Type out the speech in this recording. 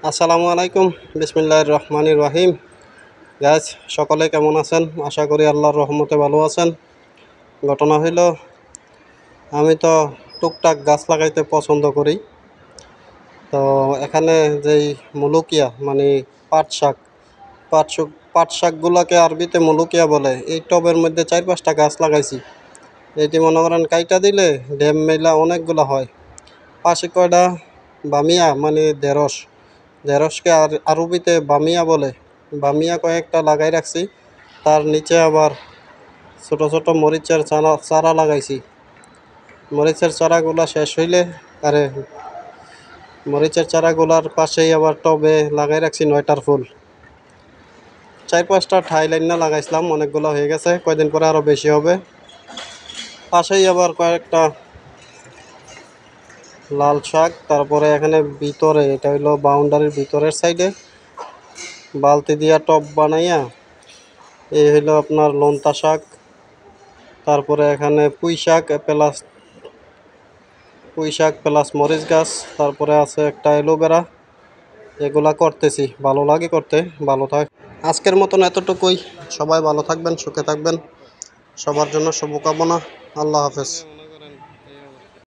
আসসালামু আলাইকুম, বিসমিল্লাহির রহমানির রহিম। গাইজ, সকলে কেমন আছেন? আশা করি আল্লাহর রহমতে ভালো আছেন। ঘটনা হইল, আমি তো টুকটাক গাছ লাগাইতে পছন্দ করি। তো এখানে যেই মুলুকিয়া মানে পাট শাক পাট শাক পাট শাকগুলাকে আরবিতে মুলুকিয়া বলে, এই টবের মধ্যে 4-5টা গাছ লাগাইছি। এটি মনে করেন কাইটা দিলে ড্যাম মেলা অনেকগুলা হয়। পাশে কয়টা বামিয়া মানে ঢেঁড়সকে আরবিতে বামিয়া বলে, বামিয়া কয়েকটা লাগাই রাখছি। তার নিচে আবার ছোট ছোট মরিচের চারা লাগাইছি। মরিচের চারাগুলা শেষ হইলে আরে মরিচের চারাগুলার পাশেই আবার টবে লাগাই রাখছি 9টার ফুল। 4-5টা ঠাই লাইন না লাগাইছিলাম, অনেকগুলো হয়ে গেছে, কয়দিন পরে আরও বেশি হবে। পাশেই আবার কয়েকটা লাল শাক। তারপরে এখানে ভিতরে, এটা হইলো বাউন্ডারির ভিতরের সাইডে, বালতি দিয়া টব বানাইয়া এই হইলো আপনার লন্তা শাক। তারপরে এখানে পুঁই শাক প্লাস মরিচ গাছ। তারপরে আছে একটা অ্যালোভেরা। এগুলা করতেছি, ভালো লাগে করতে, ভালো থাক। আজকের মতন এতটুকুই। সবাই ভালো থাকবেন, সুখে থাকবেন। সবার জন্য শুভকামনা। আল্লাহ হাফেজ।